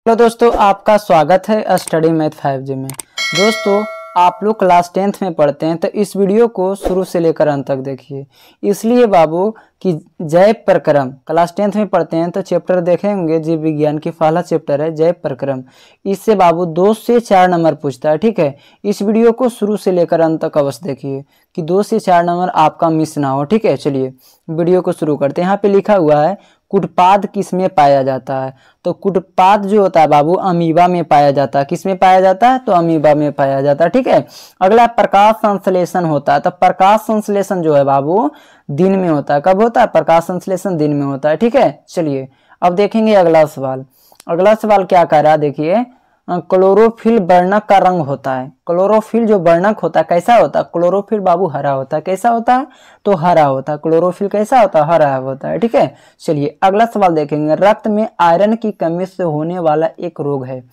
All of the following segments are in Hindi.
हेलो दोस्तों, आपका स्वागत है स्टडी मैथ 5G में। दोस्तों, आप लोग क्लास 10th में पढ़ते हैं तो इस वीडियो को शुरू से लेकर अंत तक देखिए। इसलिए बाबू कि जैव प्रक्रम क्लास 10th में पढ़ते हैं तो चैप्टर देखेंगे, जीव विज्ञान की पहला चैप्टर है जैव प्रक्रम। इससे बाबू 2 से 4 नंबर पूछता है, ठीक है। इस वीडियो को शुरू से लेकर अंत तक अवश्य देखिए कि 2 से 4 नंबर आपका मिस ना हो, ठीक है। चलिए वीडियो को शुरू करते हैं। यहाँ पे लिखा हुआ है कुटपाद किसमें पाया जाता है। तो कुटपाद जो होता है बाबू अमीबा में पाया जाता है। किसमें पाया जाता है? तो अमीबा में पाया जाता है, ठीक है। अगला प्रकाश संश्लेषण होता है। तो प्रकाश संश्लेषण जो है बाबू दिन में होता है। कब होता है? प्रकाश संश्लेषण दिन में होता है, ठीक है। चलिए अब देखेंगे अगला सवाल। अगला सवाल क्या कह रहा है, देखिए क्लोरोफिल वर्णक का रंग होता है। क्लोरोफिल जो वर्णक होता है कैसा होता है? क्लोरोफिल बाबू हरा होता है। कैसा होता है? तो हरा होता है। क्लोरोफिल कैसा होता है? हरा होता है, ठीक है। चलिए अगला सवाल देखेंगे। रक्त में आयरन की कमी से होने वाला एक रोग है।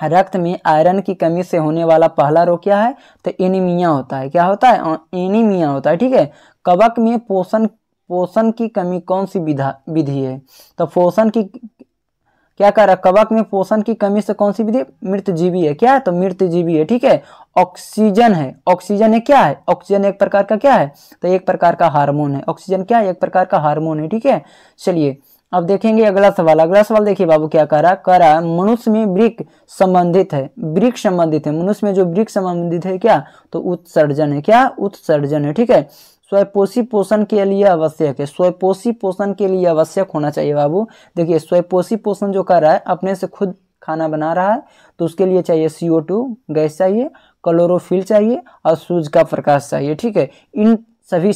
रक्त में आयरन की कमी से होने वाला पहला रोग क्या है? तो एनीमिया होता है। क्या होता है? एनीमिया होता है, ठीक है। कवक में पोषण की कमी कौन सी विधि है? तो पोषण की क्या कह रहा है? कवक में पोषण की कमी से कौन सी विधि? मृतजीवी है। क्या है? तो मृतजीवी है, ठीक है। ऑक्सीजन है। ऑक्सीजन है क्या है? ऑक्सीजन एक प्रकार का क्या है? तो एक प्रकार का हार्मोन है। ऑक्सीजन क्या है? एक प्रकार का हार्मोन है, ठीक है। चलिए अब देखेंगे अगला सवाल। अगला सवाल देखिए बाबू क्या कह रहा है। कह रहा है मनुष्य में वृक्क संबंधित है। वृक्क संबंधित है। मनुष्य में जो वृक्क संबंधित है क्या? तो उत्सर्जन है। क्या? उत्सर्जन है, ठीक है। स्वयंपोषी पोषण के लिए आवश्यक है। स्वयंपोषी पोषण के लिए आवश्यक होना चाहिए बाबू। देखिए स्वयंपोषी पोषण जो कर रहा है, अपने से खुद खाना बना रहा है, तो उसके लिए चाहिए CO2 गैस चाहिए, क्लोरोफिल चाहिए और सूर्य का प्रकाश चाहिए, ठीक है। इन सभी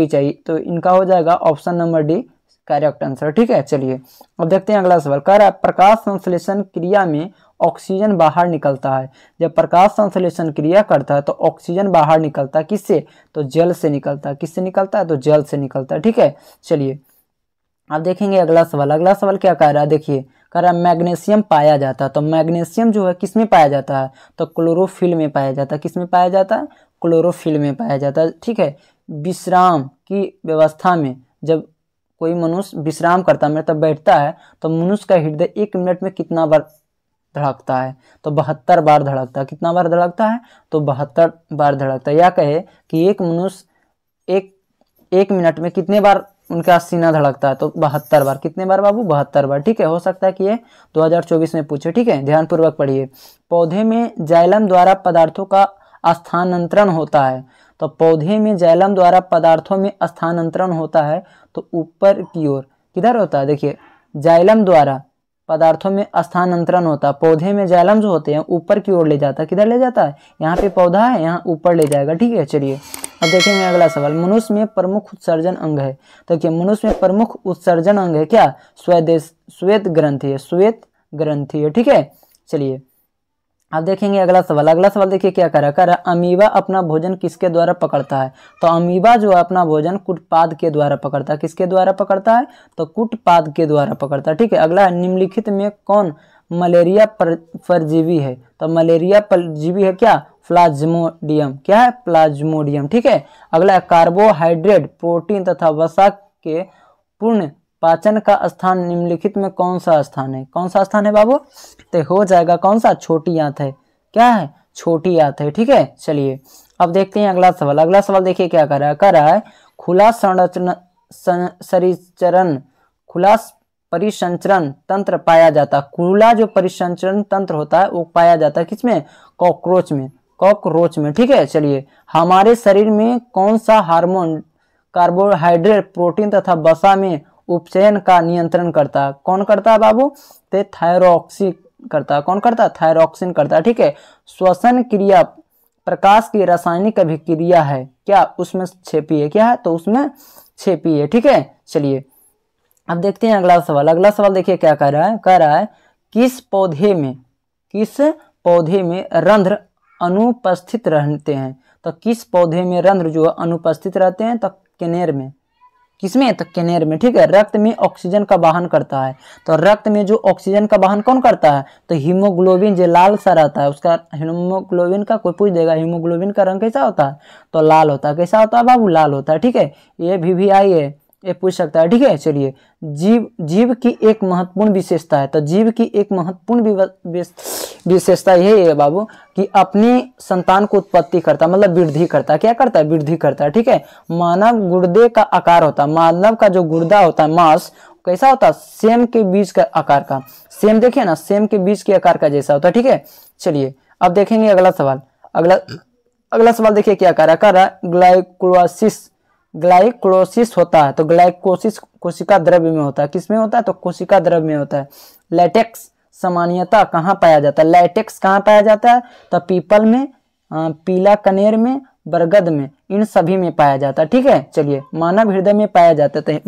चाहिए। तो इनका हो जाएगा option number D correct answer, ठीक है। चलिए अब देखते हैं अगला सवाल। कह रहा है प्रकाश संश्लेषण क्रिया में ऑक्सीजन बाहर निकलता है। जब प्रकाश संश्लेषण क्रिया करता है तो ऑक्सीजन बाहर निकलता है। किससे? तो जल से निकलता है। किससे निकलता है? तो जल से निकलता है, ठीक है। चलिए अब देखेंगे अगला सवाल। अगला सवाल क्या कह रहा है, देखिए कह रहा है मैग्नीशियम पाया जाता है। तो मैग्नीशियम जो है किसमें पाया जाता है? तो क्लोरोफिल में पाया जाता है। किसमें पाया जाता है? क्लोरोफिल में पाया जाता है, ठीक है। विश्राम की व्यवस्था में जब कोई मनुष्य विश्राम करता है, मतलब बैठता है, तो मनुष्य का हृदय 1 मिनट में कितना बार धड़कता है? तो 72 बार धड़कता है। कितना बार धड़कता है? तो 72 बार धड़कता है। या कहे कि एक मनुष्य एक मिनट में कितने बार उनका सीना धड़कता है? तो 72 बार। कितने बार बाबू? 72 बार, ठीक है। हो सकता है कि ये 2024 में पूछे, ठीक है। ध्यानपूर्वक पढ़िए। पौधे में जाइलम द्वारा पदार्थों का स्थानांतरण होता है। तो पौधे में जाइलम द्वारा पदार्थों में स्थानांतरण होता है तो ऊपर की ओर किधर होता है? देखिए जाइलम द्वारा पदार्थों में स्थानांतरण होता है। पौधे में जाइलम जो होते हैं ऊपर की ओर ले जाता है। किधर ले जाता है? यहाँ पे पौधा है, यहाँ ऊपर ले जाएगा, ठीक है। चलिए अब देखेंगे अगला सवाल। मनुष्य में प्रमुख उत्सर्जन अंग है। तो क्या मनुष्य में प्रमुख उत्सर्जन अंग है? क्या? श्वेत ग्रंथि है। श्वेत ग्रंथि है, ठीक है। चलिए अब देखेंगे अगला सवाल। अगला सवाल देखिए क्या कह रहा है। अमीबा अपना भोजन किसके द्वारा पकड़ता है? तो अमीबा जो है अपना भोजन कुटपाद के द्वारा पकड़ता है। किसके द्वारा पकड़ता है? तो कुटपाद के द्वारा पकड़ता है, ठीक है। अगला निम्नलिखित में कौन मलेरिया परजीवी है? तो मलेरिया परजीवी है क्या? प्लाज्मोडियम। क्या है? प्लाज्मोडियम, ठीक है। अगला कार्बोहाइड्रेट, प्रोटीन तथा वसा के पूर्ण पाचन का स्थान निम्नलिखित में कौन सा स्थान है? कौन सा स्थान है बाबू? तो हो जाएगा कौन सा? छोटी आंत है। क्या है? छोटी आंत है, ठीक है। चलिए अब देखते हैं अगला सवाल। अगला सवाल देखिए क्या कर रहा है। कह रहा है खुला परिसंचरण तंत्र पाया जाता है। खुला जो परिसंचरण तंत्र होता है वो पाया जाता है किसमें? कॉकरोच में, ठीक है। चलिए हमारे शरीर में कौन सा हार्मोन कार्बोहाइड्रेट, प्रोटीन तथा वसा में उपचयन का नियंत्रण करता है? कौन करता है बाबू? तो थायरॉक्सिन करता है। कौन करता है? थायरॉक्सिन करता है, ठीक है। श्वसन क्रिया प्रकाश की रासायनिक अभिक्रिया है। क्या? उसमें छिपी है। क्या है? तो उसमें छिपी है, ठीक है। चलिए अब देखते हैं अगला सवाल। अगला सवाल देखिए क्या कह रहा है। कह रहा है किस पौधे में रंध्र अनुपस्थित रहते हैं? तो किस पौधे में रंध्र जो अनुपस्थित रहते हैं? तो कनेर में। किसमें? तो कनेर में, ठीक है। रक्त में ऑक्सीजन का वहन करता है। तो रक्त में जो ऑक्सीजन का वहन कौन करता है? तो हीमोग्लोबिन जो लाल सा रहता है उसका, हीमोग्लोबिन का कोई पूछ देगा हीमोग्लोबिन का रंग कैसा होता है? तो लाल होता है। कैसा होता है बाबू? लाल होता है, ठीक है। ये VVI है ये पूछ सकता है, ठीक है। चलिए, जीव की एक महत्वपूर्ण विशेषता है, तो जीव की एक महत्वपूर्ण विशेषता यही है बाबू कि अपनी संतान को उत्पत्ति करता, मतलब वृद्धि करता है। क्या करता है? वृद्धि करता है, ठीक है। मानव गुर्दे का आकार होता है, मानव का जो गुर्दा होता है, मांस कैसा होता है? सेम के बीज का आकार का। सेम देखिए ना, सेम के बीज के आकार का जैसा होता है, ठीक है। चलिए अब देखेंगे अगला सवाल। अगला सवाल देखिए क्या कह रहा है, ग्लाइकोलाइसिस होता है, तो ग्लाइकोसिस कोशिका द्रव्य में होता है। किसमें होता है? तो कोशिका द्रव्य में होता है। लैटेक्स सामान्यतः कहाँ पाया जाता है? लैटेक्स कहाँ पाया जाता है? तो पीपल में, पीला कनेर में, बरगद में, इन सभी में पाया जाता है, ठीक है। चलिए, मानव हृदय में पाया जाता है।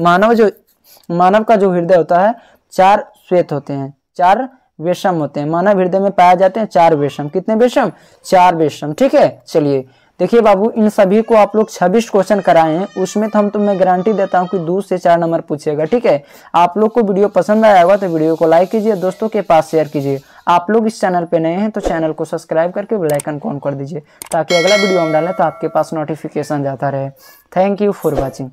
मानव का जो हृदय होता है 4 श्वेत होते हैं, 4 वेशम होते हैं। मानव हृदय में पाए जाते हैं 4 वेशम। कितने वेशम? 4 वेशम, ठीक है। चलिए देखिए बाबू, इन सभी को आप लोग 26 क्वेश्चन कराए हैं, उसमें तो तुम्हें गारंटी देता हूं कि 2 से 4 नंबर पूछेगा, ठीक है। आप लोग को वीडियो पसंद आया होगा तो वीडियो को लाइक कीजिए, दोस्तों के पास शेयर कीजिए। आप लोग इस चैनल पे नए हैं तो चैनल को सब्सक्राइब करके बेल आइकन ऑन कर दीजिए, ताकि अगला वीडियो हम डालें तो आपके पास नोटिफिकेशन जाता रहे। Thank you for watching.